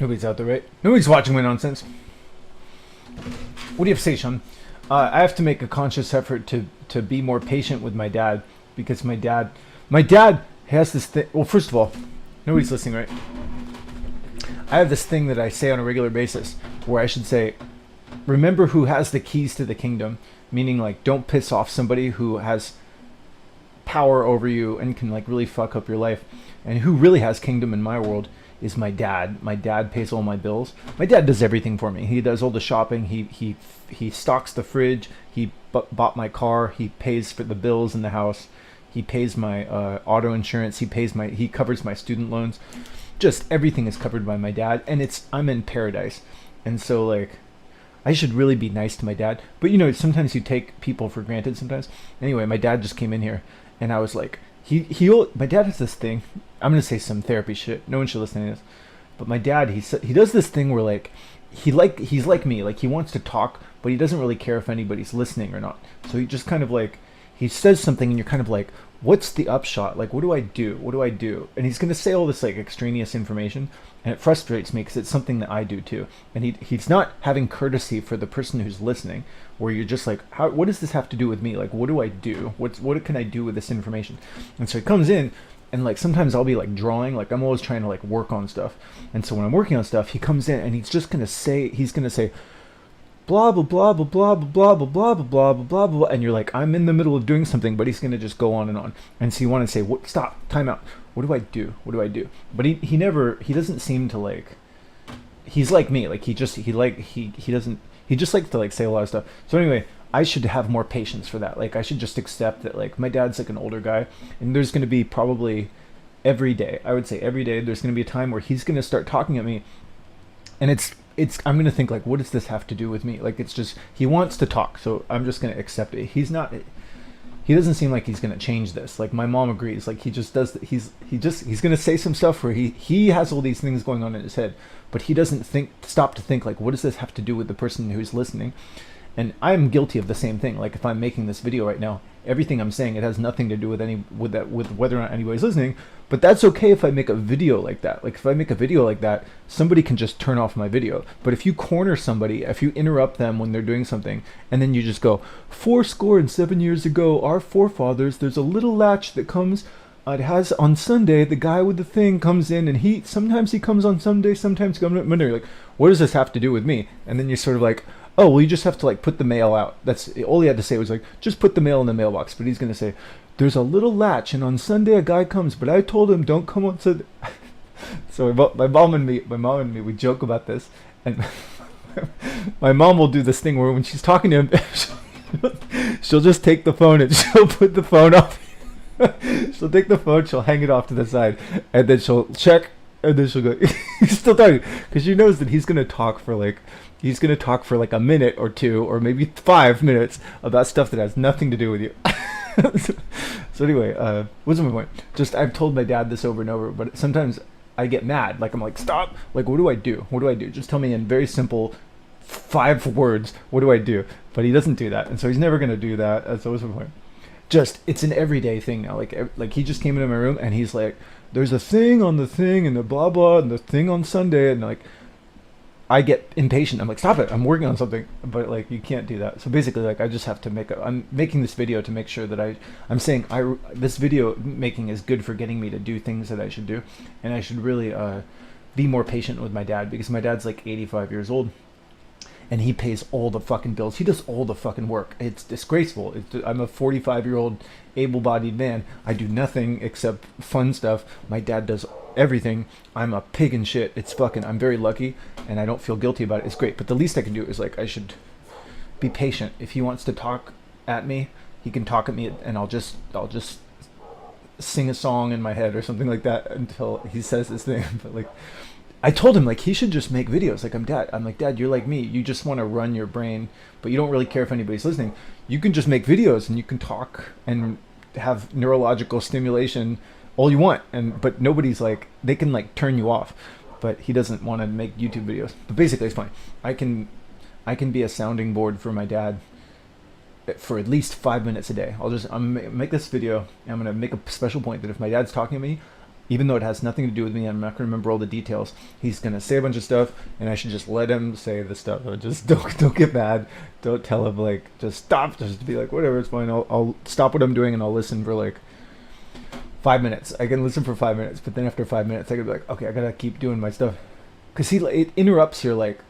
Nobody's out there, right? Nobody's watching my nonsense. What do you have to say, Sean? I have to make a conscious effort to be more patient with my dad because my dad has this thing. Well, first of all, nobody's listening, right? I have this thing that I say on a regular basis where I should say, remember who has the keys to the kingdom, meaning like don't piss off somebody who has power over you and can like really fuck up your life. And who really has kingdom in my world is my dad. My dad pays all my bills. My dad does everything for me. He does all the shopping. He stocks the fridge. He bought my car. He pays for the bills in the house. He pays my auto insurance. He covers my student loans. Just everything is covered by my dad, and I'm in paradise. And so like I should really be nice to my dad. But you know, sometimes you take people for granted sometimes. Anyway, my dad just came in here and I was like, my dad has this thing. I'm gonna say some therapy shit. No one should listen to this. But my dad, he does this thing where like he's like me. Like he wants to talk, but he doesn't really care if anybody's listening or not. So he just kind of like he says something, and you're kind of like, what's the upshot? Like, what do I do? What do I do? And he's gonna say all this like extraneous information, and it frustrates me because it's something that I do too. And he's not having courtesy for the person who's listening, where you're just like, what does this have to do with me? Like, what do I do? What can I do with this information? And so he comes in, and like sometimes I'll be like drawing, like I'm always trying to like work on stuff. And so when I'm working on stuff, he comes in and he's gonna say blah blah blah blah blah blah blah blah blah blah blah blah, and you're like, I'm in the middle of doing something, but he's gonna just go on and on. And so you want to say, what? Stop, time out. What do I do? What do I do? But he doesn't seem to like. He's like me, like he just likes to like say a lot of stuff. So anyway, I should have more patience for that. Like I should just accept that like my dad's like an older guy, and there's gonna be probably every day, I would say every day, there's gonna be a time where he's gonna start talking at me, and I'm gonna think like, what does this have to do with me? Like it's just he wants to talk, so I'm just gonna accept it. He doesn't seem like he's gonna change this. Like my mom agrees. Like he just does. He's gonna say some stuff where he has all these things going on in his head, but he doesn't stop to think like, what does this have to do with the person who's listening? And I'm guilty of the same thing. Like if I'm making this video right now, everything I'm saying, it has nothing to do with whether or not anybody's listening. But that's okay if I make a video like that. Like if I make a video like that, somebody can just turn off my video. But if you corner somebody, if you interrupt them when they're doing something, and then you just go, 7 years ago, our forefathers, there's a little latch that comes. It has on Sunday, the guy with the thing comes in, and sometimes he comes on Sunday, sometimes he comes on Monday. You're like, what does this have to do with me? And then you're sort of like, oh, well, you just have to like put the mail out. That's all he had to say was like, just put the mail in the mailbox. But he's gonna say, there's a little latch, and on Sunday a guy comes, but I told him don't come on Sunday. So my mom and me, we joke about this, and my mom will do this thing where when she's talking to him, she'll just take the phone and she'll put the phone off. She'll take the phone, she'll hang it off to the side, and then she'll check, and then she'll go, he's still talking, because she knows that he's gonna talk for like a minute or two, or maybe 5 minutes about stuff that has nothing to do with you. So anyway, what's my point? Just I've told my dad this over and over, but sometimes I get mad. Like I'm like, stop. Like what do I do? What do I do? Just tell me in very simple 5 words. What do I do? But he doesn't do that, and so he's never gonna do that. So what's my point? Just it's an everyday thing now. Like he just came into my room and he's like, there's a thing on the thing and the blah blah and the thing on Sunday, and like I get impatient. I'm like, stop it, I'm working on something. But like you can't do that. So basically like I just have to I'm making this video to make sure that I'm saying this video making is good for getting me to do things that I should do, and I should really be more patient with my dad, because my dad's like 85 years old and he pays all the fucking bills. He does all the fucking work. It's disgraceful. I'm a 45-year-old able-bodied man. I do nothing except fun stuff. My dad does everything. I'm a pig in shit. I'm very lucky, and I don't feel guilty about it. It's great. But the least I can do is like, I should be patient. If he wants to talk at me, he can talk at me, and I'll just sing a song in my head or something like that until he says this thing. But like, I told him like he should just make videos. Like I'm like, Dad, you're like me. You just want to run your brain, but you don't really care if anybody's listening. You can just make videos and you can talk and have neurological stimulation all you want. But nobody's like, they can like turn you off. But he doesn't want to make YouTube videos. But basically it's fine. I can be a sounding board for my dad for at least 5 minutes a day. I'm make this video, and I'm gonna make a special point that if my dad's talking to me, even though it has nothing to do with me. I'm not going to remember all the details. He's going to say a bunch of stuff, and I should just let him say the stuff. Just don't get mad. Don't tell him like just stop. Just be like whatever, it's fine. I'll stop what I'm doing and I'll listen for like 5 minutes. I can listen for 5 minutes, but then after 5 minutes, I can be like, okay, I gotta keep doing my stuff, because it interrupts your like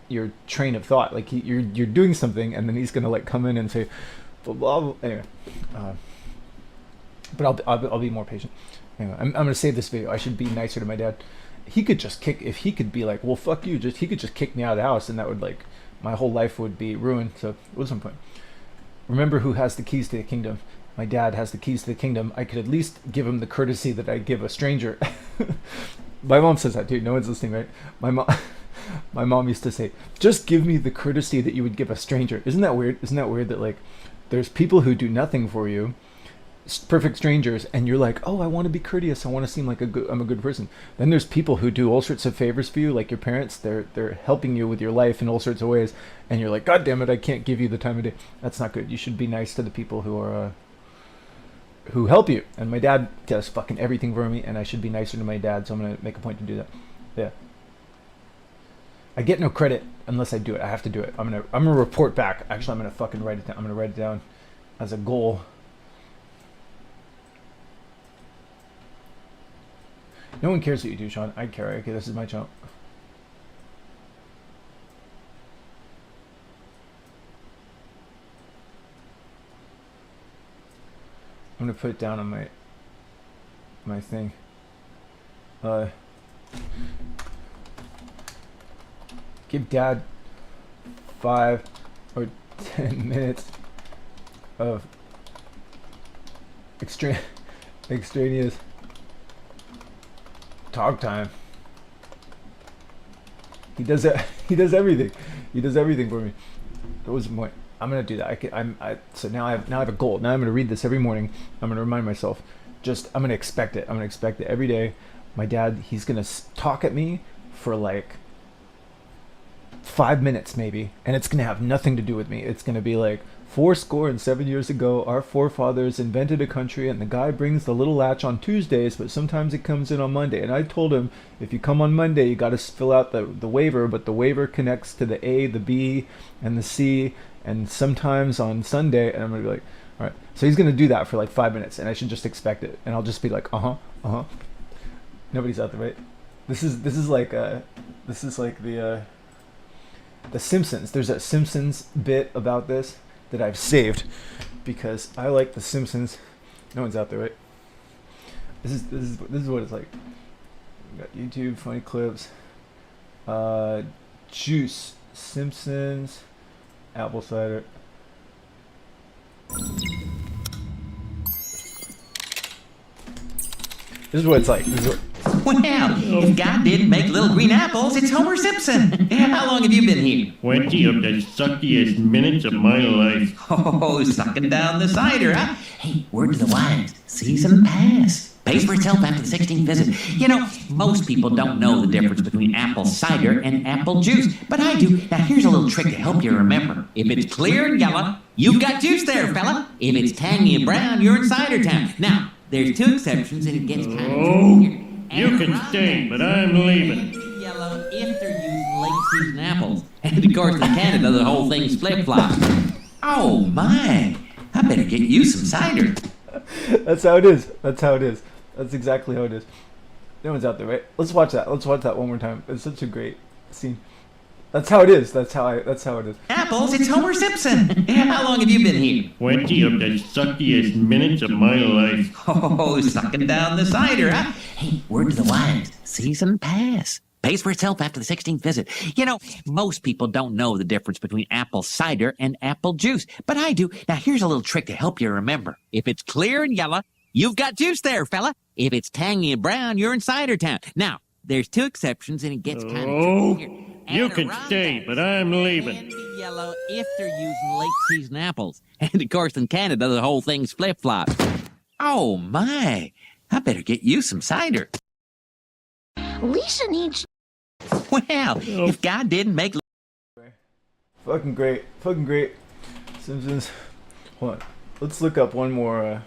your train of thought. Like you're doing something, and then he's gonna like come in and say, blah blah. Blah. Anyway, but I'll be more patient. Anyway, I'm gonna save this video. I should be nicer to my dad. He could just kick, if he could be like, well, fuck you. He could just kick me out of the house, and that would like my whole life would be ruined. So what's my point? Remember who has the keys to the kingdom. My dad has the keys to the kingdom. I could at least give him the courtesy that I give a stranger. My mom says that too. No one's listening, right? My mom used to say, just give me the courtesy that you would give a stranger. Isn't that weird? Isn't that weird that like there's people who do nothing for you, perfect strangers, and you're like, oh, I want to be courteous. I want to seem like I'm a good person. Then there's people who do all sorts of favors for you, like your parents. They're helping you with your life in all sorts of ways, and you're like, God damn it, I can't give you the time of day. That's not good. You should be nice to the people who help you. And my dad does fucking everything for me, and I should be nicer to my dad, so I'm gonna make a point to do that. Yeah. I get no credit unless I do it. I have to do it. I'm gonna report back. Actually, I'm gonna fucking write it down. I'm gonna write it down as a goal. No one cares what you do, Sean. I care. Okay, this is my channel. I'm gonna put it down on my thing. Give Dad 5 or 10 minutes of extraneous talk time. He does it. He does everything. He does everything for me. That was the point. I'm gonna do that. So now I have a goal. Now I'm gonna read this every morning. I'm gonna remind myself. I'm gonna expect it. I'm gonna expect it every day. My dad, he's gonna talk at me for like 5 minutes maybe, and it's gonna have nothing to do with me. It's gonna be like 7 years ago, our forefathers invented a country, and the guy brings the little latch on Tuesdays, but sometimes it comes in on Monday. And I told him, if you come on Monday, you got to fill out the waiver, but the waiver connects to the A, the B, and the C, and sometimes on Sunday. And I'm gonna be like, all right. So he's gonna do that for like 5 minutes, and I should just expect it, and I'll just be like, Nobody's out there, right? This is like the Simpsons. There's a Simpsons bit about this that I've saved because I like the Simpsons. No one's out there, right? This is what it's like. We got YouTube, funny clips, Juice, Simpsons, apple cider. This is what it's like. Well, if God didn't make little green apples, it's Homer Simpson. How long have you been here? 20 of the suckiest minutes of my life. Oh, sucking down the cider, huh? Hey, word to the wise, season pass. Pays for itself after the 16th visit. You know, most people don't know the difference between apple cider and apple juice, but I do. Now, here's a little trick to help you remember. If it's clear and yellow, you've got juice there, fella. If it's tangy and brown, you're in cider town. Now, there's two exceptions, and it gets kind of Oh, you can stay, but I'm leaving. Yellow if they're using late season apples. And of course, in Canada, the whole thing's flip-flop. Oh, my. I better get you some cider. That's how it is. That's how it is. That's exactly how it is. No one's out there, right? Let's watch that. Let's watch that one more time. It's such a great scene. That's how it is. That's how it is. Apples, it's Homer Simpson. How long have you been here? 20 of the suckiest minutes of my life. Oh, sucking down the cider, huh? Hey, word to the wise, season pass. Pays for itself after the 16th visit. You know, most people don't know the difference between apple cider and apple juice, but I do. Now, here's a little trick to help you remember. If it's clear and yellow, you've got juice there, fella. If it's tangy and brown, you're in cider town. Now, there's two exceptions, and it gets kind of Oh, tricky here. you can stay, but I'm leaving. And yellow if they're using late season apples. And of course, in Canada, the whole thing's flip-flop. Oh, my. I better get you some cider. Lisa needs... Well, if God didn't make... Fucking great. Simpsons. Hold on. Let's look up one more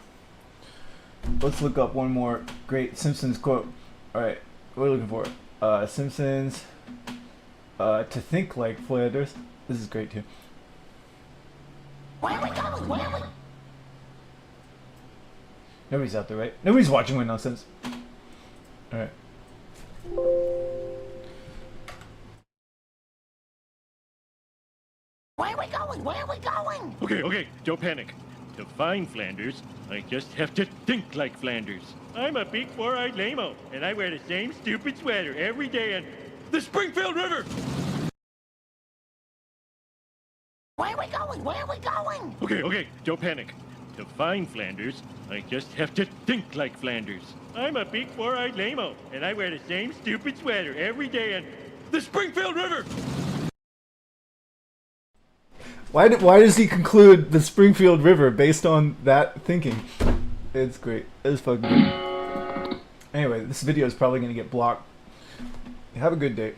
let's look up one more great Simpsons quote. All right, what are we looking for? Simpsons. To think like Flanders. This is great too. Where are we going? Where are we? Nobody's out there, right? Nobody's watching my nonsense. All right. Where are we going? Where are we going? Okay, don't panic. To find Flanders, I just have to think like Flanders. I'm a big four-eyed lame-o, and I wear the same stupid sweater every day in the Springfield River! Where are we going? Where are we going? Okay, don't panic. To find Flanders, I just have to think like Flanders. I'm a big four-eyed lame-o, and I wear the same stupid sweater every day in the Springfield River! Why does he conclude the Springfield River based on that thinking? It's great. It's fucking good. Anyway, this video is probably going to get blocked. Have a good day.